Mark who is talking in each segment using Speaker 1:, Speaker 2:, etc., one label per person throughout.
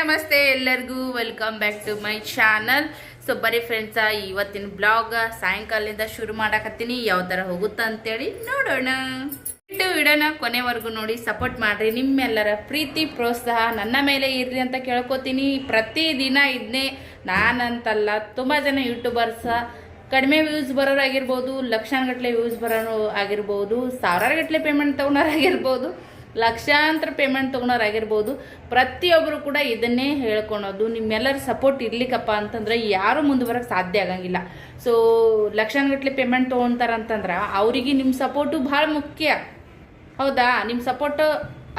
Speaker 1: ನಮಸ್ತೆ ಎಲ್ಲರಿಗೂ welcome back to my channel. So ಬರೀ ಫ್ರೆಂಡ್ಸ, ಇವತ್ತಿನ ಬ್ಲಾಗ್ ಸಾಯಂಕಾಲದಿಂದ ಶುರು ಮಾಡಕತ್ತೀನಿ. ಯಾವ ಥರ ಹೋಗುತ್ತಾ ಅಂತೇಳಿ ನೋಡೋಣ. ವಿಡಿಯೋನ ಕೊನೆವರೆಗೂ ನೋಡಿ ಸಪೋರ್ಟ್ ಮಾಡ್ರಿ. ನಿಮ್ಮೆಲ್ಲರ ಪ್ರೀತಿ ಪ್ರೋತ್ಸಾಹ ನನ್ನ ಮೇಲೆ ಇರ್ರಿ ಅಂತ ಕೇಳ್ಕೊತೀನಿ. ಪ್ರತಿದಿನ ಇದನ್ನೇ ನಾನಂತಲ್ಲ, ತುಂಬ ಜನ ಯೂಟ್ಯೂಬರ್ಸ ಕಡಿಮೆ ವ್ಯೂಸ್ ಬರೋರಾಗಿರ್ಬೋದು, ಲಕ್ಷಾನುಗಟ್ಟಲೆ ವ್ಯೂಸ್ ಬರೋರು ಆಗಿರ್ಬೋದು, ಸಾವಿರಾರು ಗಟ್ಟಲೆ ಪೇಮೆಂಟ್ ತೊಗೊಳೋರಾಗಿರ್ಬೋದು, ಲಕ್ಷಾಂತರ ಪೇಮೆಂಟ್ ತೊಗೊಳೋರಾಗಿರ್ಬೋದು, ಪ್ರತಿಯೊಬ್ಬರು ಕೂಡ ಇದನ್ನೇ ಹೇಳ್ಕೊಳೋದು. ನಿಮ್ಮೆಲ್ಲರ ಸಪೋರ್ಟ್ ಇರ್ಲಿಕ್ಕಪ್ಪ ಅಂತಂದ್ರೆ ಯಾರು ಮುಂದೆ ಬರೋಕ್ಕೆ ಸಾಧ್ಯ ಆಗಂಗಿಲ್ಲ. ಸೊ ಲಕ್ಷಾನುಗಟ್ಟಲೆ ಪೇಮೆಂಟ್ ತೊಗೊತಾರಂತಂದ್ರೆ ಅವರಿಗೆ ನಿಮ್ಮ ಸಪೋರ್ಟು ಭಾಳ ಮುಖ್ಯ. ಹೌದಾ? ನಿಮ್ಮ ಸಪೋರ್ಟ್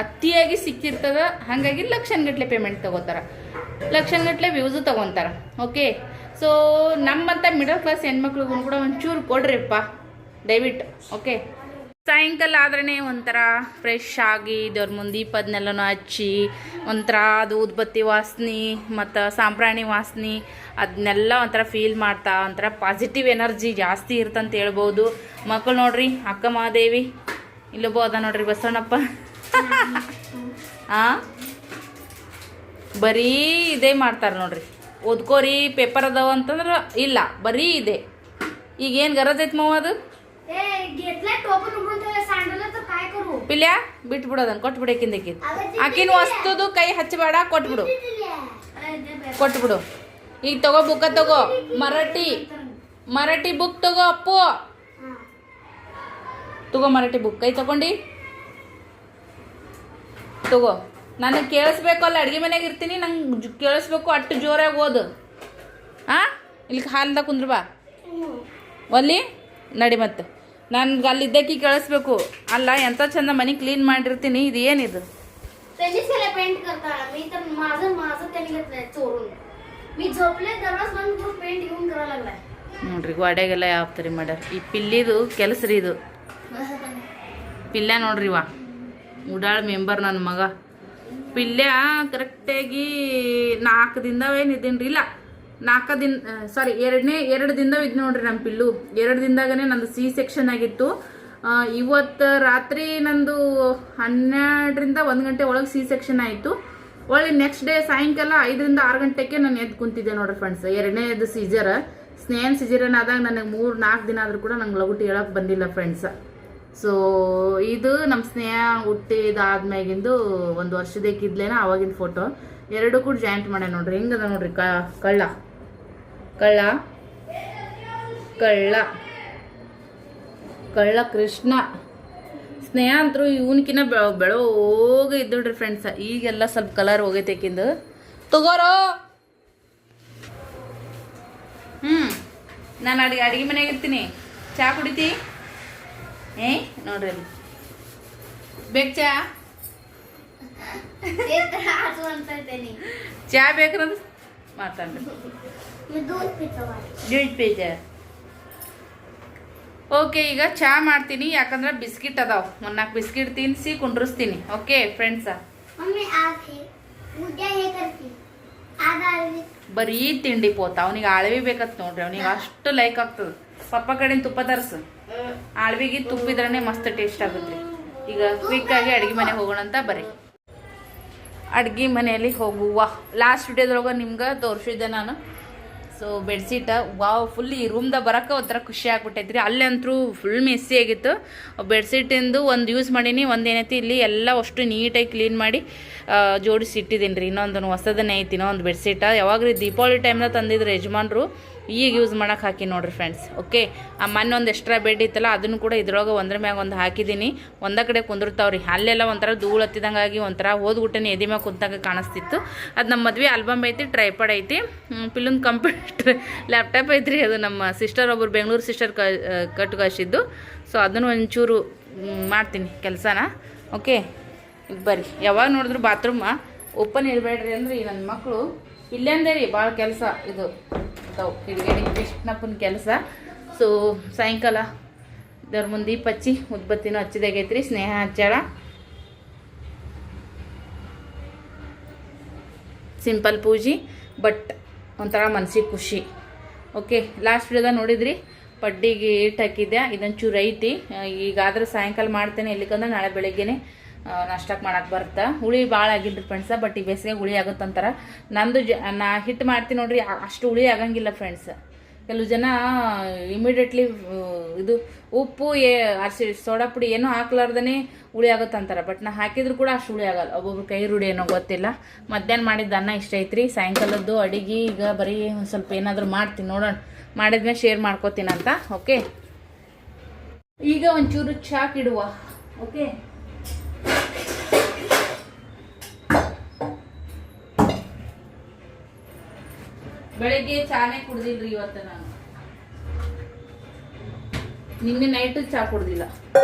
Speaker 1: ಅತಿಯಾಗಿ ಸಿಕ್ತಿರ್ತದ, ಹಾಗಾಗಿ ಲಕ್ಷಾನುಗಟ್ಟಲೆ ಪೇಮೆಂಟ್ ತೊಗೋತಾರೆ, ಲಕ್ಷಾನುಗಟ್ಟಲೆ ವ್ಯೂಸು ತೊಗೊತಾರೆ. ಓಕೆ, ಸೊ ನಮ್ಮಂಥ ಮಿಡಲ್ ಕ್ಲಾಸ್ ಹೆಣ್ಮಕ್ಳಿಗೂ ಕೂಡ ಒಂಚೂರು ಕೊಡ್ರಿಪ್ಪ ದಯವಿಟ್ಟು. ಓಕೆ, ಸಾಯಂಕಾಲ ಆದ್ರೇ ಒಂಥರ ಫ್ರೆಶ್ ಆಗಿ ದೇವ್ರ ಮುಂದೆ ದೀಪದನ್ನೆಲ್ಲನೂ ಹಚ್ಚಿ ಒಂಥರ ಅದು ಊದ್ಬತ್ತಿ ವಾಸನೆ ಮತ್ತು ಸಾಂಬ್ರಾಣಿ ವಾಸನೆ ಅದನ್ನೆಲ್ಲ ಒಂಥರ ಫೀಲ್ ಮಾಡ್ತಾ ಒಂಥರ ಪಾಸಿಟಿವ್ ಎನರ್ಜಿ ಜಾಸ್ತಿ ಇರ್ತಂತ ಹೇಳ್ಬೋದು. ಮಕ್ಕಳು ನೋಡ್ರಿ, ಅಕ್ಕ ಮಹಾದೇವಿ ಇಲ್ಲೊಬ್ಬ ಅದ ನೋಡ್ರಿ ಬಸವಣ್ಣಪ್ಪ. ಬರೀ ಇದೇ ಮಾಡ್ತಾರೆ ನೋಡ್ರಿ. ಓದ್ಕೋರಿ ಪೇಪರ್ ಅದಾವ ಅಂತಂದ್ರೆ ಇಲ್ಲ, ಬರೀ ಇದೆ. ಈಗೇನು ಗರಜ್ ಐತಿ ಮಾವ ಅದು ಪಿಲ್ಯ ಬಿಟ್ಬಿಡೋದನ್ ಕೊಟ್ಬಿಡಕಿಂದಕಿ ಆಕಿನ ವಸ್ತುದು ಕೈ ಹಚ್ಚಬೇಡ, ಕೊಟ್ಬಿಡು. ಈಗ ತಗೋ ಬುಕ್ಕ ತಗೋ, ಮರಾಠಿ ಬುಕ್ ತಗೋ ಅಪ್ಪು, ತಗೋ ಮರಾಠಿ ಬುಕ್. ಕೈ ತಗೊಂಡಿ ತಗೋ. ನನಗೆ ಕೇಳಿಸ್ಬೇಕಲ್ಲ, ಅಡುಗೆ ಮನೆಯಾಗ ಇರ್ತೀನಿ, ನಂಗೆ ಕೇಳಿಸ್ಬೇಕು, ಅಟ್ಟು ಜೋರಾಗಿ ಓದು. ಇಲ್ಲಿ ಹಾಲ್ದಾಗ ಕುಂದ್ರ ಬಾ ಒಲ್ಲಿ ನಡಿ. ಮತ್ತೆ ನನ್ಗೆ ಅಲ್ಲಿದ್ದಕ್ಕೆ ಕೇಳಿಸ್ಬೇಕು. ಅಲ್ಲ ಎಂಥ ಚಂದ ಮನೆ ಕ್ಲೀನ್ ಮಾಡಿರ್ತೀನಿ. ಇದು ಏನಿದು? ನೋಡ್ರಿ ಗೋಡೆಗೆಲ್ಲ ಯಾವ ಥರ ಮಾಡ್ಯಾರ. ಈ ಪಿಲ್ಲಿದು ಕೆಲಸ ರೀ ಇದು. ಪಿಲ್ಯ ನೋಡ್ರಿ ವಾ ಉಡಾಳ್ ಮೆಂಬರ್ ನನ್ನ ಮಗ. ಪಿಲ್ಯ ಕರೆಕ್ಟಾಗಿ 4 ದಿನವೇನಿದ್ದೀನಿ ರೀ, ಇಲ್ಲ 4 ದಿನ, ಸಾರಿ 2 ದಿನದ ಇದು ನೋಡ್ರಿ ನಮ್ಮ ಪಿಲ್ಲು. 2 ದಿನದಾಗನೇ ನಂದು C-ಸೆಕ್ಷನ್ ಆಗಿತ್ತು. ಇವತ್ತು ರಾತ್ರಿ ನಂದು 12ರಿಂದ 1 ಗಂಟೆ ಒಳಗೆ C-ಸೆಕ್ಷನ್ ಆಯಿತು. ಒಳ್ಳೆ ನೆಕ್ಸ್ಟ್ ಡೇ ಸಾಯಂಕಾಲ 5ರಿಂದ 6 ಗಂಟೆಗೆ ನಾನು ಎದ್ದು ಕುಂತಿದ್ದೆ ನೋಡ್ರಿ ಫ್ರೆಂಡ್ಸ್. 2ನೇದು ಸೀಜರ್, ಸ್ನೇಹನ್ ಸಿಜರನ್ ಆದಾಗ ನನಗೆ 3-4 ದಿನ ಆದರೂ ಕೂಡ ನಂಗೆ ಲಗುಟಿ ಹೇಳಕ್ಕೆ ಬಂದಿಲ್ಲ ಫ್ರೆಂಡ್ಸ್. ಸೊ ಇದು ನಮ್ಮ ಸ್ನೇಹ ಹುಟ್ಟಿದಾದ್ಮ್ಯಾಗಿಂದು 1 ವರ್ಷದೇಕಿದ್ಲೇನ ಆವಾಗಿನ ಫೋಟೋ. 2 ಕೂಡ ಜಾಯಿಂಟ್ ಮಾಡ್ಯ ನೋಡ್ರಿ. ಹೆಂಗದ ನೋಡ್ರಿ ಕಳ್ಳ ಕಳ್ಳ ಕಳ್ಳ ಕಳ್ಳ ಕೃಷ್ಣ. ಸ್ನೇಹ ಅಂತರೂ ಇವನ್ಕಿನ್ನ ಬೆಳೋಗ ಇದ್ದೋಡ್ರಿ ಫ್ರೆಂಡ್ಸ. ಈಗೆಲ್ಲ ಸ್ವಲ್ಪ ಕಲರ್ ಹೋಗೈತೆಕಿಂದು. ತಗೋರೋ. ನಾನು ಅಡಿಗೆ ಮನೆಯಾಗ ಇರ್ತೀನಿ. ಚಾ ಕುಡಿತಿ? ನೋಡ್ರಿ ಅಲ್ಲಿ ಬೇಕು ಚಾ? ಚಾ ಬೇಕ್ರಂದ್ರೆ ಮಾತಾಡ್ರಿ. ಓಕೆ, ಈಗ ಚಾ ಮಾಡ್ತೀನಿ. ಯಾಕಂದ್ರೆ ಬಿಸ್ಕಿಟ್ ಅದಾವ, 4 ಬಿಸ್ಕಿಟ್ ತಿನ್ನಿಸಿ ಕುಂಡ್ರಿಸ್ತೀನಿ. ಓಕೆ ಫ್ರೆಂಡ್ಸ, ಬರೀ ತಿಂಡಿ ಪೋತ. ಅವನಿಗೆ ಆಳ್ವಿ ಬೇಕತ್ ನೋಡ್ರಿ, ಅವನಿಗೆ ಅಷ್ಟು ಲೈಕ್ ಆಗ್ತದೆ. ಪಪ್ಪ ಕಡೆಯಿಂದ ತುಪ್ಪ ತರಿಸು. ಆಳ್ವಿಗೆ ತುಪ್ಪಿದ್ರೇ ಮಸ್ತ್ ಟೇಸ್ಟ್ ಆಗುತ್ತೆ. ಈಗ ಕ್ವಿಕ್ಕಾಗಿ ಅಡುಗೆ ಮನೆಗೆ ಹೋಗೋಣ ಅಂತ ಬರ್ರಿ. ಅಡುಗೆ ಮನೆಯಲ್ಲಿ ಹೋಗುವ. ಲಾಸ್ಟ್ ವಿಡಿಯೋದೊಳಗೆ ನಿಮ್ಗೆ ತೋರಿಸಿದ್ದೆ ನಾನು. ಸೊ ಬೆಡ್ಶೀಟ ವಾವ್, ಫುಲ್ ಈ ರೂಮ್ದಾಗ ಬರೋಕೆ ಒಂಥರ ಖುಷಿ ಆಗ್ಬಿಟ್ಟೈತ್ರಿ. ಅಲ್ಲಂತರೂ ಫುಲ್ ಮೆಸ್ಸಿ ಆಗಿತ್ತು. ಬೆಡ್ಶೀಟಿಂದು ಒಂದು ಯೂಸ್ ಮಾಡೀನಿ, ಒಂದು ಏನೈತಿ ಇಲ್ಲಿ ಎಲ್ಲ ಅಷ್ಟು ನೀಟಾಗಿ ಕ್ಲೀನ್ ಮಾಡಿ ಜೋಡಿಸಿ ಇಟ್ಟಿದ್ದೀನಿ ರೀ. ಇನ್ನೊಂದು ಹೊಸದನ್ನೇ ಐತಿ, ಇನ್ನೊಂದು ಬೆಡ್ಶೀಟ. ಯಾವಾಗ ರೀ ದೀಪಾವಳಿ ಟೈಮ್ನಾಗ ತಂದಿದ್ರು ಯಜಮಾನ್ರು, ಈಗ ಯೂಸ್ ಮಾಡಕ್ಕೆ ಹಾಕಿ ನೋಡ್ರಿ ಫ್ರೆಂಡ್ಸ್. ಓಕೆ, ಆ ಮೊನ್ನೆ ಒಂದು ಎಕ್ಸ್ಟ್ರಾ ಬೆಡ್ ಇತ್ತಲ್ಲ, ಅದನ್ನು ಕೂಡ ಇದ್ರೊಳಗೆ ಒಂದ್ರ ಮ್ಯಾಗ ಒಂದು ಹಾಕಿದ್ದೀನಿ. ಒಂದ ಕಡೆ ಕುಂದಿರ್ತಾವ್ರಿ. ಅಲ್ಲೆಲ್ಲ ಒಂಥರ ಧೂಳು ಹತ್ತಿದಂಗಾಗಿ ಒಂಥರ ಹೋದ್ಗುಟ್ಟನೆ ಎದಿ ಮ್ಯಾಗ ಕುಂತಾಗ ಕಾಣಿಸ್ತಿತ್ತು. ಅದು ನಮ್ಮ ಮದ್ವೆ ಆಲ್ಬಮ್ ಐತಿ, ಟ್ರೈಪಾಡ್ ಐತಿ, ಪಿಲ್ಲೊಂದು ಕಂಪ್ಯೂಟರ್ ಲ್ಯಾಪ್ಟಾಪ್ ಐತ್ರಿ. ಅದು ನಮ್ಮ ಸಿಸ್ಟರ್ ಒಬ್ಬರು ಬೆಂಗಳೂರು ಸಿಸ್ಟರ್ ಕಟ್ಟು ಕಳಿಸಿದ್ದು. ಸೊ ಅದನ್ನು ಒಂಚೂರು ಮಾಡ್ತೀನಿ ಕೆಲಸನ. ಓಕೆ ಬರ್ರಿ. ಯಾವಾಗ ನೋಡಿದ್ರು ಬಾತ್ರೂಮ ಓಪನ್ ಇರಬೇಡ್ರಿ ಅಂದ್ರೆ ನನ್ನ ಮಕ್ಕಳು ಇಲ್ಲೇ ಅಂದೇ ರೀ ಭಾಳ ಕೆಲಸ ಇದು ಕಿಡಿಗೇಡಿ ಕೃಷ್ಣಪ್ಪನ ಕೆಲಸ. ಸೊ ಸಾಯಂಕಾಲ ದೇವ್ರ ಮುಂದೆ ದೀಪ ಹಚ್ಚಿ ಉದ್ಬತ್ತಿನೂ ಹಚ್ಚಿದಾಗೈತ್ರಿ. ಸ್ನೇಹ ಹಚ್ಚಾಳ. ಸಿಂಪಲ್ ಪೂಜೆ, ಬಟ್ ಒಂಥರ ಮನ್ಸಿಗೆ ಖುಷಿ. ಓಕೆ, ಲಾಸ್ಟ್ ವಿಡಿಯೋದಾಗ ನೋಡಿದ್ರಿ ಪಡ್ಡಿಗೆ ಇಟ್ಟು ಹಾಕಿದ್ದೆ. ಇದೊಂದು ಚೂರು ಐತಿ. ಈಗಾದ್ರೆ ಸಾಯಂಕಾಲ ಮಾಡ್ತೇನೆ, ಎಲ್ಲಿಕಂದ್ರೆ ನಾಳೆ ಬೆಳಗ್ಗೆನೆ ನಾಷ್ಟಕ್ಕೆ ಮಾಡಕ್ಕೆ ಬರುತ್ತೆ. ಹುಳಿ ಭಾಳ ಆಗಿಲ್ರಿ ಫ್ರೆಂಡ್ಸ, ಬಟ್ ಈ ಬೇಸಿಗೆ ಹುಳಿ ಆಗುತ್ತಂತಾರೆ. ನಂದು ನಾ ಹಿಟ್ಟು ಮಾಡ್ತೀನಿ ನೋಡ್ರಿ, ಅಷ್ಟು ಹುಳಿ ಆಗಂಗಿಲ್ಲ ಫ್ರೆಂಡ್ಸ್. ಕೆಲವು ಜನ ಇಮಿಡಿಯೇಟ್ಲಿ ಇದು ಉಪ್ಪು ಸೋಡಾ ಪುಡಿ ಏನೂ ಹಾಕ್ಲಾರ್ದೇ ಹುಳಿ ಆಗುತ್ತಂತಾರೆ, ಬಟ್ ನಾ ಹಾಕಿದ್ರು ಕೂಡ ಅಷ್ಟು ಹುಳಿ ಆಗಲ್ಲ. ಒಬ್ಬೊಬ್ರು ಕೈ ರೂಢಿ ಏನೋ ಗೊತ್ತಿಲ್ಲ. ಮಧ್ಯಾಹ್ನ ಮಾಡಿದ ಅನ್ನ ಇಷ್ಟ ಐತ್ರಿ. ಸಾಯಂಕಾಲದ್ದು ಅಡಿಗೆ ಈಗ ಬರೀ ಒಂದು ಸ್ವಲ್ಪ ಏನಾದರೂ ಮಾಡ್ತೀನಿ, ನೋಡೋಣ. ಮಾಡಿದ್ಮೇಲೆ ಶೇರ್ ಮಾಡ್ಕೋತೀನಂತ. ಓಕೆ, ಈಗ ಒಂಚೂರು ಚಾಕಿಡುವ. ಓಕೆ, ಬೆಳಿಗ್ಗೆ ಚಾನೇ ಕುಡ್ದಿಲ್ರಿ ಇವತ್ತು ನಾನು. ನಿನ್ನೆ ನೈಟು ಚಾ ಕುಡ್ದಿಲ್ಲ.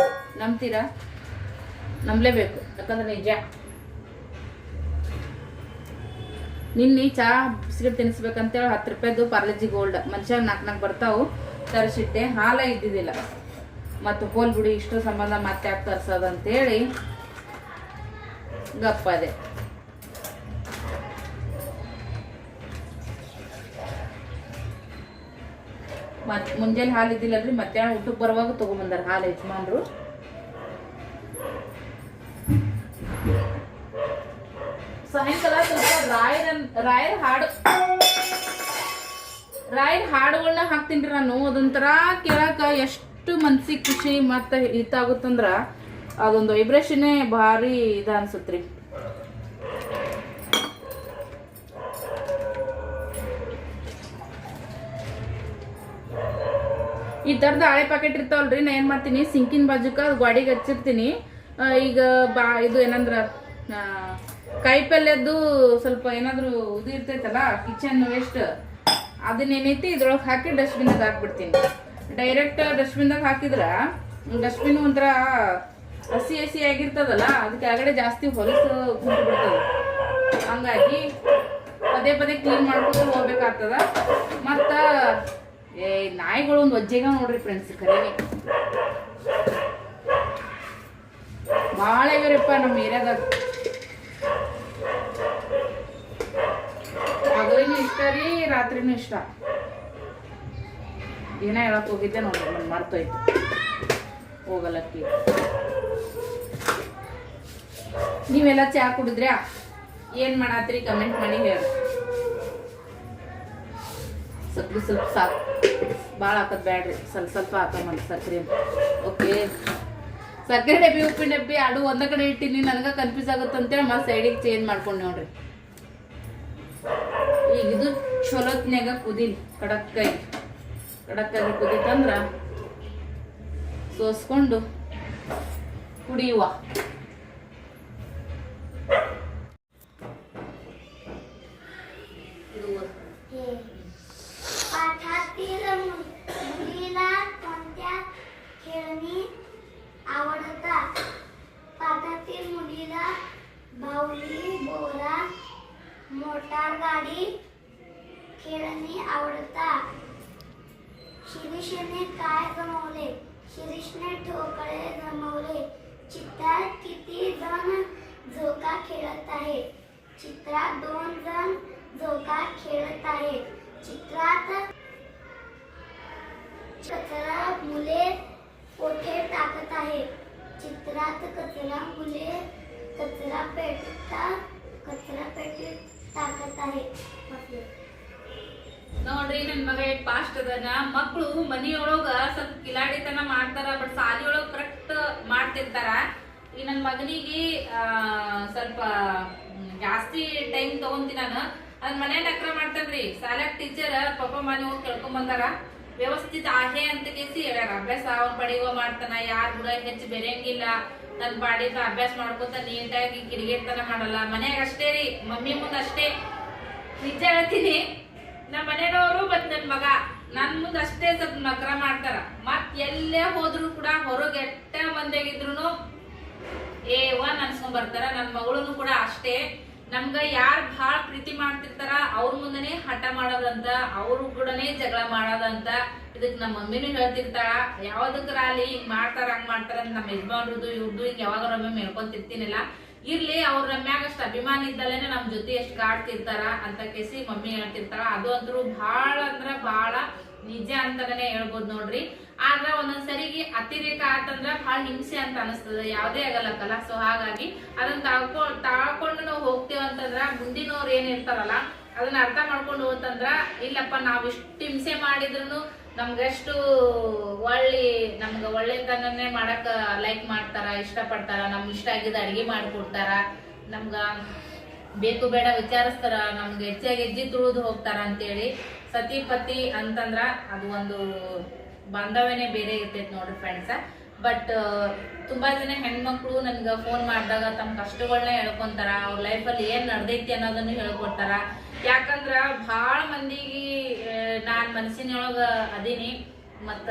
Speaker 1: ನಂಬ್ತೀರಾ? ನಂಬಲೇಬೇಕು, ಯಾಕಂದ್ರೆ ನಿಜ. ನಿನ್ನೆ ಚಾ ಬಿಸ್ಕಿಟ್ ತಿನ್ನಿಸ್ಬೇಕಂತೇಳಿ 10 ರೂಪಾಯಿದು ಪಾರ್ಲೆಜಿ ಗೋಲ್ಡ್ ಮನುಷ್ಯಾಗ 4 ಬರ್ತಾವು ತರಿಸಿಟ್ಟೆ. ಹಾಲ ಇದ್ದಿದ್ದಿಲ್ಲ, ಮತ್ತು ಹೋಲ್ ಬಿಡಿ ಇಷ್ಟು ಸಂಬಂಧ ಮತ್ತೆ ಯಾಕೆ ತರ್ಸೋದಂತೇಳಿ ಗಪ್ಪದೆ. ಮುಂಜಾನೆ ಹಾಲು ಇದ್ದಿಲ್ಲಲ್ರಿ, ಮಧ್ಯಾಹ್ನ ಊಟಕ್ಕೆ ಬರುವಾಗ ತಗೊಂಬಂದಾರ ಹಾಲು ಯಜಮಾನ್ರು. ಸಾಯಂಕಾಲ ಸ್ವಲ್ಪ ರಾಯರ್ ಹಾಡುಗಳನ್ನ ಹಾಕ್ತೀನಿ ನಾನು. ಅದೊಂಥರ ಕೇಳಾಕ ಎಷ್ಟು ಮನ್ಸಿಗೆ ಖುಷಿ ಮತ್ತು ಹಿತಾಗುತ್ತಂದ್ರ ಅದೊಂದು ವೈಬ್ರೇಷನ್ನೇ ಭಾರಿ ಇದು ಅನ್ಸುತ್ರಿ. ಈ ಥರದ ಹಳೆ ಪ್ಯಾಕೆಟ್ ಇರ್ತಾವಲ್ರಿ, ನಾ ಏನು ಮಾಡ್ತೀನಿ, ಸಿಂಕಿನ ಬಾಜುಕ ಗಾಡಿಗೆ ಹಚ್ಚಿರ್ತೀನಿ. ಈಗ ಇದು ಏನಂದ್ರೆ ಕಾಯಿಪಲ್ಯದ್ದು ಸ್ವಲ್ಪ ಏನಾದರೂ ಇದು ಇರ್ತೈತಲ್ಲ ಕಿಚನ್ ವೇಸ್ಟ್, ಅದನ್ನೇನೈತಿ ಇದ್ರೊಳಗೆ ಹಾಕಿ ಡಸ್ಟ್ಬಿನ್ನಾಗ ಹಾಕ್ಬಿಡ್ತೀನಿ. ಡೈರೆಕ್ಟ್ ಡಸ್ಟ್ಬಿನ್ದಾಗ ಹಾಕಿದ್ರೆ ಡಸ್ಟ್ಬಿನ್ ಒಂಥರ ಹಸಿ ಆಗಿರ್ತದಲ್ಲ, ಅದಕ್ಕೆ ಕೆಳಗಡೆ ಜಾಸ್ತಿ ಹೊಲಸು ಕುಂತು ಬಿಡ್ತದೆ. ಹಂಗಾಗಿ ಪದೇ ಕ್ಲೀನ್ ಮಾಡ್ಕೊಂಡು ಹೋಗ್ಬೇಕಾಗ್ತದ. ಮತ್ತು ನಾಯಿಗಳು ಒಂದು ಒಜ್ಜೆಗ ನೋಡ್ರಿ ಫ್ರೆಂಡ್ಸ್, ಕರೇನೆ ಭಾಳ ಇವ್ರಪ್ಪ ನಮ್ಮ ಏರಿಯಾದಾಗ. ಹಗಲಿನೂ ಇಷ್ಟ ರೀ, ರಾತ್ರಿನೂ ಇಷ್ಟ. ಏನ ಹೇಳಕ್ ಹೋಗಿದ್ದೆ ನೋಡ್ರಿ, ನಾನು ಮರ್ತೋಯ್ತು ಹೋಗಲಕ್ಕಿ. ನೀವೆಲ್ಲ ಚಾ ಕುಡಿದ್ರ್ಯಾ? ಏನ್ ಮಾಡತ್ರಿ ಕಮೆಂಟ್ ಮಾಡಿ ಹೇಳಿ. ಸಕ್ರೆ ಸ್ವಲ್ಪ ಸಾಕು, ಭಾಳ ಹಾಕೋದು ಬ್ಯಾಡ್ರಿ, ಸ್ವಲ್ಪ ಹಾಕಮಂತ ಸಕ್ರೆ. ಓಕೆ, ಸಕ್ಕರೆ ಡಬ್ಬಿ ಉಪ್ಪಿನ ಡಬ್ಬಿ ಅಡು ಒಂದ ಕಡೆ ಇಟ್ಟಿನಿ, ನನಗೆ ಕನ್ಫ್ಯೂಸ್ ಆಗುತ್ತೆ ಅಂತೇಳಿ ಮತ್ತೆ ಸೈಡಿಗೆ ಚೇಂಜ್ ಮಾಡ್ಕೊಂಡು ನೋಡ್ರಿ. ಈಗ ಇದು ಚಲೋತ್ನ್ಯಾಗ ಕುದಿಲಿ, ಕಡಕ್ಕಾಗಿ ಕುದಿತಂದ್ರ ಸೋಸ್ಕೊಂಡು ಕುಡಿಯುವ.
Speaker 2: पाठातील मुलीला कोणत्या खेळणी आवडतात? पाठातील मुलीला बाहुली, बोरा, मोटार गाडी खेळणी आवडतात. शिरीषने काय जमवले? शिरीषने ठोकळे जमवले. चित्रात किती जण झोका खेळत आहेत? चित्रात 2 जण झोका खेळत आहेत. चित्रात कचरा मुले कोठे टाकत आहेत? चित्रात कचरा मुले कचरा पेटीत टाकत आहेत.
Speaker 1: ನೋಡ್ರಿ, ನನ್ ಮಗ ಎಷ್ಟು ಫಾಸ್ಟ್ ಅದನ. ಮಕ್ಕಳು ಮನಿಯೊಳಗ ಸ್ವಲ್ಪ ಕಿಲಾಡಿತನ ಮಾಡ್ತಾರ, ಬಟ್ ಸಾಲಿಯೊಳಗ ಕರೆಕ್ಟ್ ಮಾಡ್ತಿರ್ತಾರ. ಈ ನನ್ನ ಮಗನಿಗೆ ಸ್ವಲ್ಪ ಜಾಸ್ತಿ ಟೈಮ್ ತಗೊಂತೀನಿ ನಾನು. ಅದ್ ಮನ್ಯಾಗ ಅಕ್ರ ಮಾಡ್ತಾನ್ರಿ. ಸಾಲ್ಯಾಗ ಟೀಚರ್ ಪಾಪ ಮನೆ ಹೋಗಿ ಕೇಳ್ಕೊಂಡ್ ಬಂದಾರ, ವ್ಯವಸ್ಥಿತ ಆಹೆ ಅಂತ ಕೇಸಿ ಹೇಳ್ಯಾರ. ಅಭ್ಯಾಸ ಅವನ್ ಪಡಿವ ಮಾಡ್ತಾನ, ಯಾರು ಕೂಡ ಹೆಚ್ಚು ಬೆರೆಯಂಗಿಲ್ಲ. ನನ್ ಪಾಡಿದ ಅಭ್ಯಾಸ ಮಾಡ್ಕೊತ ನೀಟಾಗಿ ಕಿಡಿಗೇಡ್ತನ ಮಾಡಲ್ಲ. ಮನ್ಯಾಗ ಅಷ್ಟೇ ರೀ, ಮಮ್ಮಿ ಮುಂದೆ ಅಷ್ಟೇ. ನಿಜ ಹೇಳ್ತೀನಿ, ನಮ್ಮ ಮನೆಯವರು ಮತ್ ನನ್ ಮಗ ನನ್ ಮುಂದೆ ಅಷ್ಟೇ ಸ್ವಲ್ಪ ನಕ್ರ ಮಾಡ್ತಾರ. ಮತ್ ಎಲ್ಲೇ ಹೋದ್ರು ಕೂಡ ಹೊರಗೆ ಎಟ್ಟ ಮಂದಿಯಾಗಿದ್ರು A1 ಅನ್ಸ್ಕೊಂಡ್ ಬರ್ತಾರ. ನನ್ ಮಗಳನ್ನು ಕೂಡ ಅಷ್ಟೇ. ನಮ್ಗ ಯಾರು ಭಾಳ ಪ್ರೀತಿ ಮಾಡ್ತಿರ್ತಾರ ಅವ್ರ ಮುಂದೆನೆ ಹಠ ಮಾಡೋದಂತ, ಅವ್ರು ಕೂಡನೇ ಜಗಳ ಮಾಡೋದಂತ. ಇದಕ್ ನಮ್ಮ ಮಮ್ಮಿನೂ ಹೇಳ್ತಿರ್ತಾಳ, ಯಾವ್ದಕ್ರಾಲಿ ಹಿಂಗ್ ಮಾಡ್ತಾರ ಹಂಗ್ ಮಾಡ್ತಾರ ಅಂತ. ನಮ್ಮ ಯಜಮಾನ್ರದ್ದು ಇವ್ರದ್ದು ಹಿಂಗ್ ಯಾವಾಗ ಒಮ್ಮೆ ಹೇಳ್ಕೊಂತಿರ್ತೀನಿಲ್ಲ. ಇರ್ಲಿ, ಅವ್ರ ನಮ್ಯಾಗ ಅಷ್ಟು ಅಭಿಮಾನ ಇದ್ದಲ್ಲೇನೆ ನಮ್ ಜೊತೆ ಎಷ್ಟು ಕಾಡ್ತಿರ್ತಾರ ಅಂತ ಕೇಸಿ ಮಮ್ಮಿ ಹೇಳ್ತಿರ್ತಾಳ. ಅದು ಅಂದ್ರು ಭಾಳ ಅಂದ್ರ ಭಾಳ ನಿಜ ಅಂತಾನೆ ಹೇಳ್ಬೋದು ನೋಡ್ರಿ. ಆದ್ರ ಒಂದೊಂದ್ ಸರಿಗೆ ಅತಿರೇಕ ಆತಂದ್ರ ಬಹಳ ಹಿಂಸೆ ಅಂತ ಅನಿಸ್ತದ, ಯಾವ್ದೇ ಆಗಲ್ಲಕ್ಕಲ್ಲ. ಸೊ ಹಾಗಾಗಿ ಅದನ್ನ ತಾಳ್ಕೊಂಡು ನಾವು ಹೋಗ್ತೇವ ಅಂತಂದ್ರ ಮುಂದಿನವ್ರು ಏನ್ ಇರ್ತಾರಲ್ಲ ಅದನ್ನ ಅರ್ಥ ಮಾಡ್ಕೊಂಡು ಹೋತಂದ್ರ ಇಲ್ಲಪ್ಪ ನಾವ್ ಇಷ್ಟು ಹಿಂಸೆ ಮಾಡಿದ್ರು ನಮ್ಗೆಷ್ಟು ನಮ್ಗ ಒಳ್ಳೆತನನೇ ಮಾಡಕ್ ಲೈಕ್ ಮಾಡ್ತಾರ, ಇಷ್ಟ ಪಡ್ತಾರ, ನಮ್ಗೆ ಇಷ್ಟ ಆಗಿದ್ದ ಅಡಿಗೆ ಮಾಡ್ಕೊಡ್ತಾರ, ನಮ್ಗ ಬೇಕು ಬೇಡ ವಿಚಾರಿಸ್ತಾರ, ನಮ್ಗೆ ಹೆಚ್ಚಾಗಿ ಹೆಜ್ಜೆ ತುಳಿದು ಹೋಗ್ತಾರ ಅಂತೇಳಿ. ಸತಿ ಪತಿ ಅಂತಂದ್ರ ಅದು ಒಂದು ಬಾಂಧವ್ಯನೇ ಬೇರೆ ಇರ್ತೈತಿ ನೋಡ್ರಿ ಫ್ರೆಂಡ್ಸ್. ಬಟ್ ತುಂಬಾ ಜನ ಹೆಣ್ಮಕ್ಳು ನನ್ಗ ಫೋನ್ ಮಾಡಿದಾಗ ತಮ್ಮ ಕಷ್ಟಗಳನ್ನ ಹೇಳ್ಕೊಂತಾರ, ಅವ್ರ ಲೈಫಲ್ಲಿ ಏನ್ ನಡ್ದೈತಿ ಅನ್ನೋದನ್ನು ಹೇಳ್ಕೊಡ್ತಾರ. ಯಾಕಂದ್ರ ಭಾಳ ಮಂದಿಗೆ ನಾನ್ ಮನಸ್ಸಿನೊಳಗ ಅದೀನಿ, ಮತ್ತ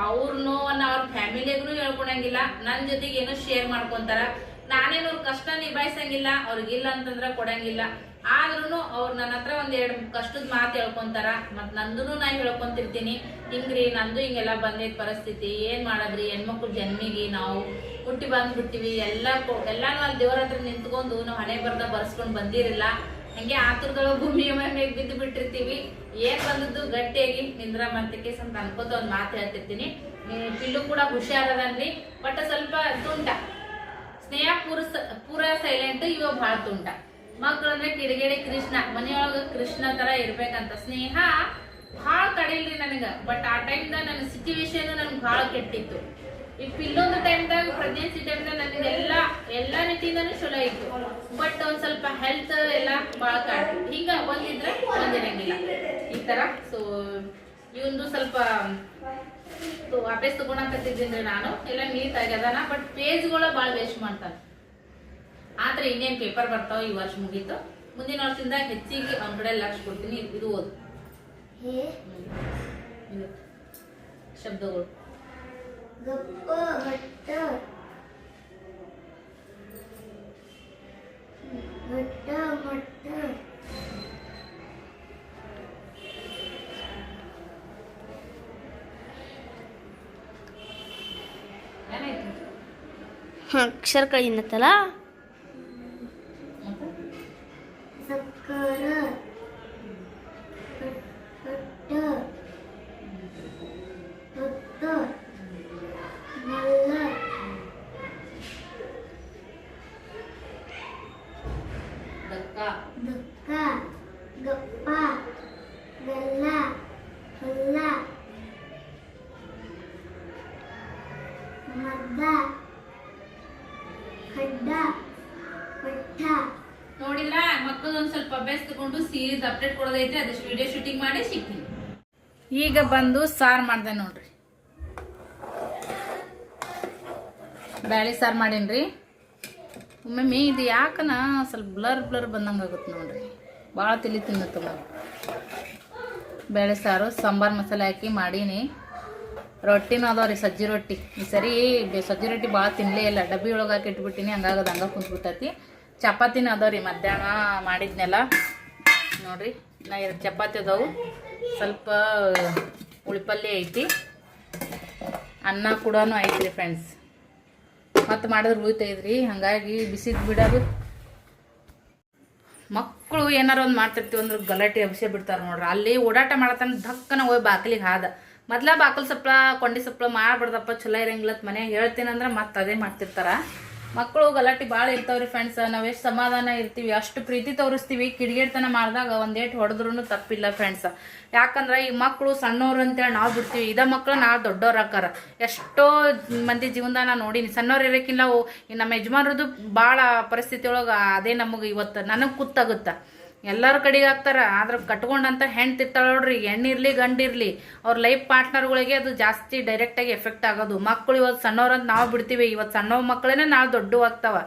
Speaker 1: ಅವ್ರ ನೋವನ್ನ ಅವ್ರ ಫ್ಯಾಮಿಲಿಗೂ ಹೇಳ್ಕೊಳಂಗಿಲ್ಲ, ನನ್ ಜೊತೆಗೆ ಏನೋ ಶೇರ್ ಮಾಡ್ಕೊಂತಾರ. ನಾನೇನು ಅವ್ರ ಕಷ್ಟ ನಿಭಾಯಿಸಂಗಿಲ್ಲ, ಅವ್ರಿಗಿಲ್ಲ ಅಂತಂದ್ರ ಕೊಡಂಗಿಲ್ಲ. ಆದ್ರೂ ಅವ್ರು ನನ್ನ ಹತ್ರ ಒಂದೆರಡು ಕಷ್ಟದ ಮಾತು ಹೇಳ್ಕೊಂತಾರ, ಮತ್ ನಂದೂ ನಾ ಹೇಳ್ಕೊಂತಿರ್ತೀನಿ, ಹಿಂಗ್ರಿ ನಂದು ಹಿಂಗೆಲ್ಲ ಬಂದೈತ್ ಪರಿಸ್ಥಿತಿ, ಏನ್ ಮಾಡದ್ರಿ, ಹೆಣ್ಮಕ್ಳು ಜನ್ಮಿಗೆ ನಾವು ಹುಟ್ಟಿ ಬಂದ್ಬಿಟ್ಟಿವಿ, ಎಲ್ಲಾನು ಅಲ್ಲಿ ದೇವರ ಹತ್ರ ನಿಂತ್ಕೊಂಡು ನಾವು ಹಣೆ ಬರ್ದ ಬರ್ಸ್ಕೊಂಡ್ ಬಂದಿರಿಲ್ಲ, ಹಂಗೆ ಆತುರದೊಳಗೆ ಭೂಮಿಯ ಮೇಲೆ ಬಿದ್ದು ಬಿಟ್ಟಿರ್ತೀವಿ. ಏನ್ ಬಂದದ್ದು ಗಟ್ಟಿಯಾಗಿ ನಿಂದ್ರ ಮಂತಕ್ಕೆ ಅಂತ ಅನ್ಕೋತ ಒಂದ್ ಮಾತು ಹೇಳ್ತಿರ್ತೀನಿ. ಪಿಲ್ಲು ಕೂಡ ಹುಷಾರದನ್ರಿ, ಬಟ್ ಸ್ವಲ್ಪ ತುಂಟ. ಸ್ನೇಹ ಪೂರ ಸೈಲೆಂಟ್, ಇವ ಬಹಳ ತುಂಟ. ಮಕ್ಕಳಂದ್ರೆ ಕಿಡಿಗೇಡಿ ಕೃಷ್ಣ, ಮನೆಯೊಳಗ ಕೃಷ್ಣ ತರ ಇರ್ಬೇಕಂತ. ಸ್ನೇಹ ಭಾಳ ಕಡಿಲ್ರಿ ನನಗ, ಬಟ್ ಆ ಟೈಮ್ದಾಗ ನನ್ನ ಸಿಚುವೇಶನ್ ನನ್ಗೆ ಭಾಳ ಕೆಟ್ಟಿತ್ತು. ಈ ಪಿಲ್ಲೊಂದು ಟೈಮ್ದಾಗ ಪ್ರೆಗ್ನೆನ್ಸಿ ಟೈಮ್ದಾಗ ನನಗೆ ಎಲ್ಲ ರೀತಿಯಿಂದನೂ ಚಲೋ ಇತ್ತು, ಬಟ್ ಒಂದ್ ಸ್ವಲ್ಪ ಹೆಲ್ತ್ ಎಲ್ಲ ಭಾಳ ಕಾಡ್ತಿತ್ತು. ಹಿಂಗ ಒಂದಿದ್ರೆ ಒಂದಿರಂಗಿಲ್ಲ ಈ ತರ. ಸೊ ಇವಂದು ಸ್ವಲ್ಪ ವಾಪಸ್ ತಗೊಳಕತ್ತಿದ್ದೀನಿ ನಾನು, ಎಲ್ಲ ನೀಟ್ ಆಗ್ಯದಾನ, ಬಟ್ ಪೇಜ್ಗಳ ಭಾಳ ವೇಸ್ಟ್ ಮಾಡ್ತಾನೆ. ಆದ್ರೆ ಇನ್ನೇನ್ ಪೇಪರ್ ಬರ್ತಾವ, ಈ ವರ್ಷ ಮುಗೀತು, ಮುಂದಿನ ವರ್ಷದಿಂದ ಹೆಚ್ಚಿಗೆ ಅವ್ನ ಕಡೆ ಲಕ್ಷ ಕೊಡ್ತೀನಿ. ಇದು ಓದು ಶಬ್ದಗಳು.
Speaker 2: ಗಪ್ಪ ಘಟ್ಟ ಘಟ್ಟ ಮಟ್ಟ
Speaker 3: ಅಕ್ಷರ ಕಳಿನತ್ತಲ್ಲ.
Speaker 2: ಸಕ್ಕರ ಕಟ್ಟ ಭತ್ತ ಮಲ್ಲ
Speaker 1: ದಕ್ಕ
Speaker 2: ದಕ್ಕ ಗಪ್ಪ ಬೆಲ್ಲ ಹಲ್ಲ ಮದ್ದ ಖಡ್ಡ ಪಟ್ಟ.
Speaker 1: ನೋಡಿಲ್ಲ ಮಕ್ಕಳೊಂದ್ ಸ್ವಲ್ಪ ಅಭ್ಯಾಸ ತಗೊಂಡು ಸೀರೀಸ್ ಅಪ್ಡೇಟ್ ಕೊಡೋದೈತೆ, ಅದಷ್ಟು ವಿಡಿಯೋ ಶೂಟಿಂಗ್ ಮಾಡಿ ಸಿಗ್ತೀನಿ. ಈಗ ಬಂದು ಸಾರು ಮಾಡ್ದೆ ನೋಡ್ರಿ, ಬ್ಯಾಳಿ ಸಾರು ಮಾಡೀನ್ರಿ. ಒಮ್ಮೊಮ್ಮೆ ಇದು ಯಾಕನ ಸ್ವಲ್ಪ ಬ್ಲರ್ ಬಂದಂಗೆ ಆಗುತ್ತೆ ನೋಡ್ರಿ, ಭಾಳ ತಲೆ ತಿನ್ನತ್ತ. ಬೇಳೆ ಸಾರು ಸಾಂಬಾರು ಮಸಾಲೆ ಹಾಕಿ ಮಾಡೀನಿ. ರೊಟ್ಟಿನೂ ಅದಾವ್ರಿ, ಸಜ್ಜಿ ರೊಟ್ಟಿ. ಈ ಸರಿ ಸಜ್ಜಿ ರೊಟ್ಟಿ ಭಾಳ ತಿನ್ನಲೇ ಇಲ್ಲ, ಡಬ್ಬಿ ಒಳಗೆ ಹಾಕಿ ಇಟ್ಬಿಟ್ಟಿನಿ, ಹಂಗಾಗದು ಹಂಗೆ ಕುಂತ್ಬಿಟ್ಟೈತಿ. ಚಪಾತಿನೂ ಅದಾವ್ರಿ, ಮಧ್ಯಾಹ್ನ ಮಾಡಿದ್ನೆಲ್ಲ ನೋಡ್ರಿ. ನಾ 2 ಚಪಾತಿ ಅದಾವು, ಸ್ವಲ್ಪ ಉಳಿಪಲ್ಯ ಐತಿ, ಅನ್ನ ಕೂಡ ಐತ್ರಿ ಫ್ರೆಂಡ್ಸ್. ಮತ್ತು ಮಾಡಿದ್ರೆ ಉಳಿತೈತ್ರಿ, ಹಾಗಾಗಿ ಬಿಸಿದ್ ಬಿಡೋದು. ಮಕ್ಕಳು ಏನಾರು ಒಂದು ಮಾಡ್ತಿರ್ತೀವಿ ಅಂದ್ರೆ ಗಲಾಟೆ ಅಭಿಷೇಕ ಬಿಡ್ತಾರೆ ನೋಡ್ರಿ. ಅಲ್ಲಿ ಓಡಾಟ ಮಾಡತ್ತಾನ ಧಕ್ಕನ ಹೋಗಿ ಬಾಗಿಲಿಗೆ ಹಾದ ಮೊದ್ಲ ಬಾಕಲ್ ಸಪ್ಳ ಕೊಂಡಿ ಸಪ್ಳ ಮಾಡ್ಬಿಡ್ದಪ್ಪ, ಚಲೋ ಇರಂಗಿಲ್ಲ ಮನ್ಯಾಗ ಹೇಳ್ತೀನಂದ್ರೆ ಮತ್ತೆ ಅದೇ ಮಾಡ್ತಿರ್ತಾರ. ಮಕ್ಕಳು ಗಲಾಟೆ ಭಾಳ ಇರ್ತಾವ್ರಿ ಫ್ರೆಂಡ್ಸ್. ನಾವೆಷ್ಟು ಸಮಾಧಾನ ಇರ್ತೀವಿ, ಅಷ್ಟು ಪ್ರೀತಿ ತೋರಿಸ್ತೀವಿ, ಕಿಡಿಗೇಡ್ತನ ಮಾಡಿದಾಗ ಒಂದೇಟ್ ಹೊಡೆದ್ರೂ ತಪ್ಪಿಲ್ಲ ಫ್ರೆಂಡ್ಸ್. ಯಾಕಂದ್ರೆ ಈ ಮಕ್ಕಳು ಸಣ್ಣವ್ರು ಅಂತೇಳಿ ನಾವು ಬಿಡ್ತೀವಿ, ಇದ ಮಕ್ಕಳು ನಾವು ದೊಡ್ಡವ್ರು ಹಾಕಾರ. ಎಷ್ಟೋ ಮಂದಿ ಜೀವನದಾಗ ನಾನು ನೋಡೀನಿ, ಸಣ್ಣವ್ರು ಇರೋಕ್ಕಿಲ್ಲ ನಮ್ಮ ಯಜಮಾನ್ರದ್ದು ಭಾಳ ಪರಿಸ್ಥಿತಿ ಒಳಗೆ ಅದೇ ನಮಗೆ ಇವತ್ತು ನನಗೆ ಕುತ್ತಾಗುತ್ತ. ಎಲ್ಲರ ಕಡೆಗೆ ಹಾಕ್ತಾರ, ಆದ್ರೆ ಕಟ್ಕೊಂಡಂತ ಹೆಣ್ತಿರ್ತಾಳ ನೋಡ್ರಿ, ಹೆಣ್ಣಿರ್ಲಿ ಗಂಡಿರ್ಲಿ, ಅವ್ರ ಲೈಫ್ ಪಾರ್ಟ್ನರ್ಗಳಿಗೆ ಅದು ಜಾಸ್ತಿ ಡೈರೆಕ್ಟಾಗಿ ಎಫೆಕ್ಟ್ ಆಗೋದು. ಮಕ್ಕಳು ಇವತ್ತು ಸಣ್ಣವ್ರಂತ ನಾವು ಬಿಡ್ತೀವಿ, ಇವತ್ತು ಸಣ್ಣ ಮಕ್ಕಳೇನೆ ನಾಳೆ ದೊಡ್ಡ ಆಗ್ತಾವ.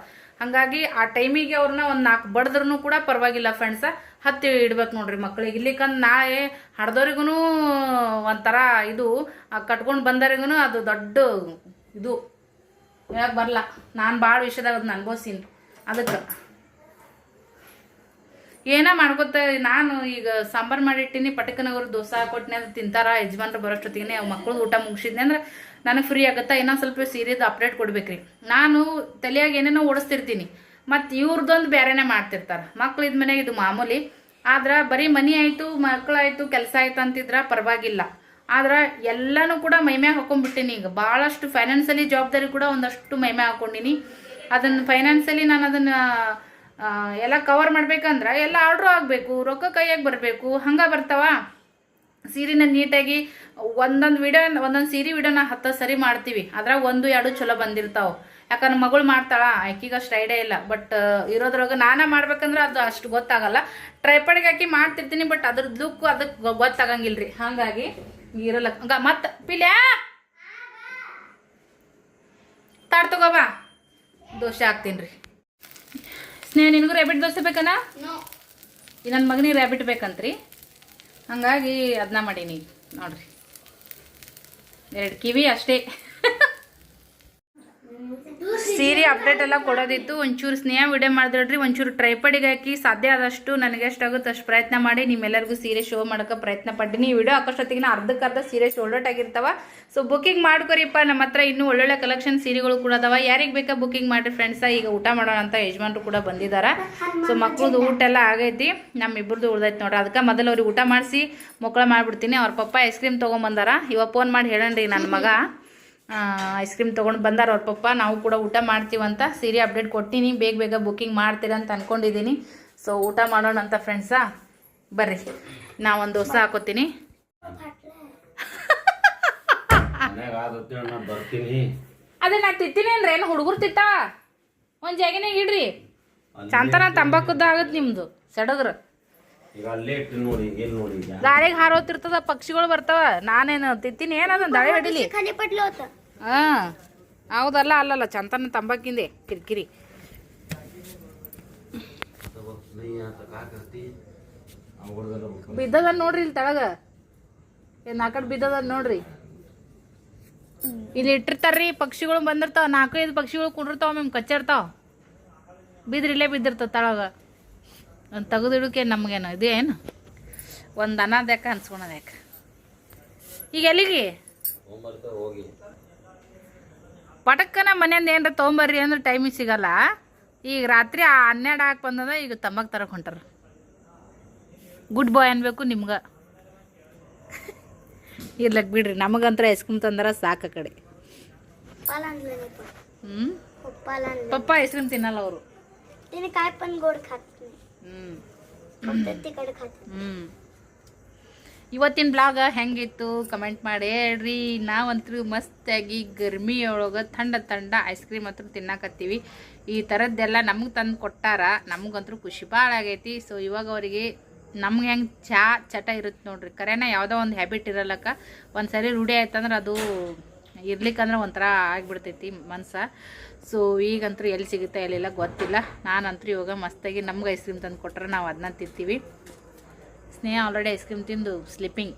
Speaker 1: ಹಾಗಾಗಿ ಆ ಟೈಮಿಗೆ ಅವ್ರನ್ನ ಒಂದು 4 ಬಡದ್ರೂ ಕೂಡ ಪರವಾಗಿಲ್ಲ ಫ್ರೆಂಡ್ಸ, ಹತ್ತಿ ಇಡ್ಬೇಕು ನೋಡ್ರಿ ಮಕ್ಕಳಿಗೆ. ಇಲ್ಲಿಕಂದ್ ನಾಳೆ ಹಡ್ದವ್ರಿಗೂ ಒಂಥರ ಇದು, ಕಟ್ಕೊಂಡು ಬಂದವ್ರಿಗೂ ಅದು ದೊಡ್ಡ ಇದು ಹೇಳಕ್ ಬರಲ್ಲ. ನಾನು ಭಾಳ ವಿಷಯದಾಗ ಅದನ್ನ ಅನ್ಭವಿಸೀನಿ. ಅದಕ್ಕೆ ಏನ ಮಾಡ್ಕೊತ ನಾನು ಈಗ ಸಾಂಬಾರು ಮಾಡಿಟ್ಟಿನಿ, ಪಟಕನವರು ದೋಸೆ ಕೊಟ್ಟಿನಿ, ಅದು ತಿಂತಾರ ಯಜಮಾನ್ರು ಬರೋಷ್ಟೊತ್ತಿಗೆ. ಮಕ್ಕಳು ಊಟ ಮುಗಿಸಿದ್ನಿ ಅಂದ್ರೆ ನನಗೆ ಫ್ರೀ ಆಗುತ್ತಾ. ಇನ್ನೊಂದು ಸ್ವಲ್ಪ ಸೀರಿಯಸ್ ಅಪ್ಡೇಟ್ ಕೊಡ್ಬೇಕ್ರಿ. ನಾನು ತಲೆಯಾಗ ಏನೇನೋ ಓಡಿಸ್ತಿರ್ತೀನಿ, ಮತ್ತು ಇವ್ರದ್ದೊಂದು ಬೇರೆನೇ ಮಾಡ್ತಿರ್ತಾರೆ. ಮಕ್ಳು ಇದ್ ಮನೆಗೆ ಇದು ಮಾಮೂಲಿ. ಆದ್ರೆ ಬರೀ ಮನಿ ಆಯಿತು, ಮಕ್ಕಳಾಯಿತು, ಕೆಲಸ ಆಯ್ತು ಅಂತಿದ್ರ ಪರವಾಗಿಲ್ಲ. ಆದ್ರೆ ಎಲ್ಲನೂ ಕೂಡ ಮೈಮ್ಯಾಗ ಹಾಕೊಂಡ್ಬಿಟ್ಟೀನಿ. ಈಗ ಭಾಳಷ್ಟು ಫೈನಾನ್ಸಲಿ ಜವಾಬ್ದಾರಿ ಕೂಡ ಒಂದಷ್ಟು ಮೈಮ್ಯಾಗ ಹಾಕೊಂಡಿನಿ. ಅದನ್ನು ಫೈನಾನ್ಸಲಿ ನಾನು ಅದನ್ನು ಎಲ್ಲ ಕವರ್ ಮಾಡ್ಬೇಕಂದ್ರೆ ಎಲ್ಲ ಆರ್ಡ್ರು ಆಗಬೇಕು, ರೊಕ್ಕ ಕೈಯಾಗಿ ಬರಬೇಕು. ಹಂಗೆ ಬರ್ತಾವ ಸೀರೆನ ನೀಟಾಗಿ ಒಂದೊಂದು ಸೀರೆ ವಿಡಿಯೋನ 10 ಸರಿ ಮಾಡ್ತೀವಿ. ಅದ್ರಾಗ 1-2 ಚಲೋ ಬಂದಿರ್ತಾವೆ. ಯಾಕಂದ್ರೆ ಮಗಳು ಮಾಡ್ತಾಳ, ಆಕಿಗೆ ಅಷ್ಟು ಐಡಿಯಾ ಇಲ್ಲ. ಬಟ್ ಇರೋದ್ರೊಳಗೆ ನಾನೇ ಮಾಡ್ಬೇಕಂದ್ರೆ ಅದು ಅಷ್ಟು ಗೊತ್ತಾಗಲ್ಲ. ಟ್ರೈಪಾಡಿಗೆ ಹಾಕಿ ಮಾಡ್ತಿರ್ತೀನಿ, ಬಟ್ ಅದ್ರದ್ದು ಲುಕ್ ಅದಕ್ಕೆ ಗೊತ್ತಾಗಂಗಿಲ್ಲ ರೀ. ಹಾಗಾಗಿ ಇರಲ್ಲ. ಮತ್ತೆ ಪಿಲ್ಯಾ ತಾಡ್ ತಗೋಬಾ, ದೋಸೆ ಹಾಕ್ತೀನಿ ರೀ. ಸ್ನೇಹ ನಿನಗೂ ರ್ಯಾಬಿಟ್ ದೋಸೆ ಬೇಕನ? ನನ್ನ ಮಗನಿಗೆ ರ್ಯಾಬಿಟ್ ಬೇಕಂತ್ರಿ, ಹಾಗಾಗಿ ಅದನ್ನ ಮಾಡೀನಿ ನೋಡ್ರಿ. 2 ಕಿವಿ ಅಷ್ಟೇ. ಸೀರೆ ಅಪ್ಡೇಟ್ ಎಲ್ಲ ಕೊಡೋದಿತ್ತು. ಒಂಚೂರು ಸ್ನೇಹ ವಿಡಿಯೋ ಮಾಡಿದ್ರಿ, ಒಂಚೂರು ಟ್ರೈಪಡಿಗೆ ಹಾಕಿ ಸಾಧ್ಯ ಆದಷ್ಟು ನನಗೆ ಎಷ್ಟಾಗುತ್ತೆ ಅಷ್ಟು ಪ್ರಯತ್ನ ಮಾಡಿ ನಿಮ್ಮೆಲ್ಲರಿಗೂ ಸೀರೆ ಶೋ ಮಾಡೋಕೆ ಪ್ರಯತ್ನ ಪಡ್ತೀನಿ. ಈ ವಿಡಿಯೋ ಹಾಕೋಷ್ಟೊತ್ತಿಗೆ ಅರ್ಧಕ್ಕರ್ಧ ಸೀರೆ ಶೋಲ್ಡೌಟ್ ಆಗಿರ್ತಾವ. ಸೊ ಬುಕ್ಕಿಂಗ್ ಮಾಡ್ಕೊರಿಪ್ಪ. ನಮ್ಮ ಹತ್ರ ಇನ್ನೂ ಒಳ್ಳೊಳ್ಳೆ ಕಲೆಕ್ಷನ್ ಸೀರೆಗಳು ಕೂಡ ಅದಾವ. ಯಾರಿಗೆ ಬೇಕಾ ಬುಕ್ಕಿಂಗ್ ಮಾಡಿರಿ ಫ್ರೆಂಡ್ಸ. ಈಗ ಊಟ ಮಾಡೋಣ ಅಂತ ಯಜಮಾನ್ರು ಕೂಡ ಬಂದಿದ್ದಾರೆ. ಸೊ ಮಕ್ಳದ್ದು ಊಟ ಎಲ್ಲ ಆಗೈತಿ, ನಮ್ಮಿಬ್ಬರದು ಉಳ್ದೈತಿ ನೋಡ್ರಿ. ಅದಕ್ಕೆ ಮೊದಲು ಅವ್ರಿಗೆ ಊಟ ಮಾಡಿಸಿ ಮಕ್ಕಳ ಮಾಡಿಬಿಡ್ತೀನಿ. ಅವ್ರ ಪಪ್ಪ ಐಸ್ ಕ್ರೀಮ್ ತೊಗೊಂಬಂದಾರ. ಇವಾಗ ಫೋನ್ ಮಾಡಿ ಹೇಳಣ್ರಿ ನನ್ನ ಮಗ ಐಸ್ ಕ್ರೀಮ್ ತೊಗೊಂಡು ಬಂದಾರ ಅವ್ರ ಪಪ್ಪ. ನಾವು ಕೂಡ ಊಟ ಮಾಡ್ತೀವಂತ ಸೀರೆ ಅಪ್ಡೇಟ್ ಕೊಟ್ಟಿನಿ. ಬೇಗ ಬುಕ್ಕಿಂಗ್ ಮಾಡ್ತೀರ ಅಂತ ಅಂದ್ಕೊಂಡಿದ್ದೀನಿ. ಸೊ ಊಟ ಮಾಡೋಣ ಅಂತ ಫ್ರೆಂಡ್ಸಾ, ಬರ್ರಿ. ನಾ ಒಂದು ದೋಸೆ ಹಾಕೋತೀನಿ. ಅದೇ ನಾ ತಿತ್ತೀನಿ ಅಂದ್ರೆ ಏನು ಹುಡುಗರು ತಿತ್ತ ಒಂದು ಜಾಗಿನಾಗ ಇಡ್ರಿ. ಚಂತನ ತಂಬಾಕುದ್ದು ಆಗತ್ತೆ ನಿಮ್ದು ಸಡಗ್ರ. ಗಾಳಿಗೆ ಹಾರೋತಿರ್ತದ, ಪಕ್ಷಿಗಳು ಬರ್ತಾವ. ನಾನೇನು ತಿತ್ತೀನಿ ಏನದ ದಾಳಿ ಹೊಡಿಲಿ. ಹಾಂ ಹೌದಲ್ಲ, ಅಲ್ಲಲ್ಲ ಚಂತನ ತಂಬಾಕಿಂದೆ ಕಿರಿಕಿರಿ. ಬಿದ್ದದ ನೋಡ್ರಿ ಇಲ್ಲಿ ತೆಳಗ, ಏನು ಆ ಕಡೆ ಬಿದ್ದದ ನೋಡ್ರಿ. ಇಲ್ಲಿ ಇಟ್ಟಿರ್ತಾರ್ರಿ, ಪಕ್ಷಿಗಳು ಬಂದಿರ್ತಾವ. 4-5 ಪಕ್ಷಿಗಳು ಕುಡಿರ್ತಾವ, ಮ್ಯಾಮ್ ಕಚ್ಚಿರ್ತಾವ. ಬಿದ್ರಿ ಇಲ್ಲೇ ಬಿದ್ದಿರ್ತಾವ ತಳಗ. ಒಂದು ತೆಗೆದಿಡಕ್ಕೆ ನಮಗೇನು ಇದೇನು ಒಂದು ಅನ್ನದ ಯಾಕೆ ಅನ್ಸ್ಕೊಳೋದು ಯಾಕೆ. ಈಗ ಎಲ್ಲಿಗೆ ಪಟಕ್ಕನ ಮನೆಯಿಂದ ಏನಾರ ತೊಗೊಂಬರ್ರಿ ಅಂದ್ರೆ ಟೈಮಿಗೆ ಸಿಗಲ್ಲ. ಈಗ ರಾತ್ರಿ 12 ಹಾಕಿ ಬಂದದ. ಈಗ ತಂಬಾಕು ತರಕ್ಕೆ ಹೊಂಟಾರ. ಗುಡ್ ಬಾಯ್ ಅನ್ಬೇಕು ನಿಮ್ಗೆ. ಇರ್ಲಕ್ಕೆ ಬಿಡ್ರಿ, ನಮಗಂತ್ರ ಐಸ್ ಕ್ರೀಮ್ ತಂದ್ರೆ ಸಾಕು ಆ ಕಡೆ. ಪಪ್ಪ ಐಸ್ ಕ್ರೀಮ್ ತಿನ್ನಲ್ಲ ಅವರು. ಇವತ್ತಿನ ಬ್ಲಾಗ್ ಹೆಂಗಿತ್ತು ಕಮೆಂಟ್ ಮಾಡಿ ಹೇಳ್ರಿ. ನಾವಂತೂ ಮಸ್ತಾಗಿ ಗರ್ಮಿಯೊಳಗೆ ಥಂಡ ಐಸ್ ಕ್ರೀಮ್ ಅಂತೂ ತಿನ್ನಕತ್ತೀವಿ. ಈ ಥರದ್ದೆಲ್ಲ ನಮಗೆ ತಂದು ಕೊಟ್ಟಾರ. ನಮಗಂತೂ ಖುಷಿ ಭಾಳ ಆಗೈತಿ. ಸೊ ಇವಾಗ ಅವರಿಗೆ ನಮ್ಗೆ ಹೆಂಗೆ ಚಟ ಇರುತ್ತೆ ನೋಡ್ರಿ. ಕರೆನ ಯಾವುದೋ ಒಂದು ಹ್ಯಾಬಿಟ್ ಇರಲ್ಲಕ್ಕ, ಒಂದು ಸರಿ ರೂಢಿ ಆಯ್ತಂದ್ರೆ ಅದು ಇರ್ಲಿಕ್ಕಂದ್ರೆ ಒಂಥರ ಆಗಿಬಿಡ್ತೈತಿ ಮನ್ಸು. ಸೊ ಈಗಂತೂ ಎಲ್ಲಿ ಸಿಗುತ್ತೆ ಎಲ್ಲಿಲ್ಲ ಗೊತ್ತಿಲ್ಲ. ನಾನಂತೂ ಇವಾಗ ಮಸ್ತಾಗಿ ನಮ್ಗೆ ಐಸ್ ಕ್ರೀಮ್ ತಂದು ಕೊಟ್ಟರೆ ನಾವು ಅದನ್ನ ತಿಂತೀವಿ. ಸ್ನೇಹ ಆಲ್ರೆಡಿ ಐಸ್ ಕ್ರೀಮ್ ತಿಂದು ಸ್ಲಿಪ್ಪಿಂಗ್.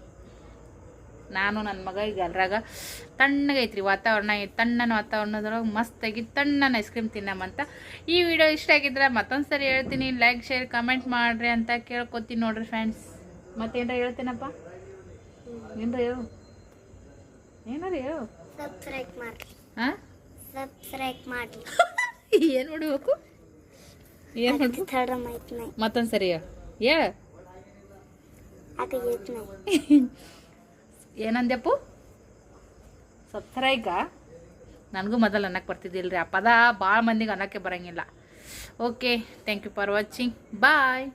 Speaker 1: ನಾನು ನನ್ನ ಮಗ ಈಗ ಅದ್ರಾಗ ತಣ್ಣಗೈತ್ರಿ ವಾತಾವರಣ. ತಣ್ಣನ ವಾತಾವರಣದೊಳಗೆ ಮಸ್ತಾಗಿ ತಣ್ಣನ ಐಸ್ ಕ್ರೀಮ್ ತಿನ್ನಮಂತ. ಈ ವಿಡಿಯೋ ಇಷ್ಟ ಆಗಿದ್ರೆ ಮತ್ತೊಂದು ಸರಿ ಹೇಳ್ತೀನಿ, ಲೈಕ್ ಶೇರ್ ಕಮೆಂಟ್ ಮಾಡಿರಿ ಅಂತ ಕೇಳ್ಕೊತೀನಿ ನೋಡ್ರಿ ಫ್ರೆಂಡ್ಸ್. ಮತ್ತೇನಾರ ಹೇಳ್ತೀನಪ್ಪ, ಏನಾರ ಹೇಳು, ಏನಾರ ಹೇಳು.
Speaker 2: ಸಬ್ಸ್ಕ್ರೈಬ್ ಮಾಡಿ.
Speaker 1: ಹಾಂ
Speaker 2: ಸಬ್ಸ್ಕ್ರೈಬ್ ಮಾಡಿ.
Speaker 1: ಏನು ಮಾಡಬೇಕು, ಏನು ಮಾಡಬೇಕು ಮತ್ತೊಂದು ಸರಿ ಹೇಳ. ಏನಂದ್ಯಪ್ಪು? ಸಬ್ಸ್ಕ್ರೈಬ್. ನನಗೂ ಮೊದಲು ಅನ್ನಕ್ಕೆ ಬರ್ತಿದ್ದಿಲ್ಲ ರೀ ಆ ಪದ. ಭಾಳ ಮಂದಿಗೆ ಅನ್ನಕ್ಕೆ ಬರೋಂಗಿಲ್ಲ. Okay, thank you for watching. Bye.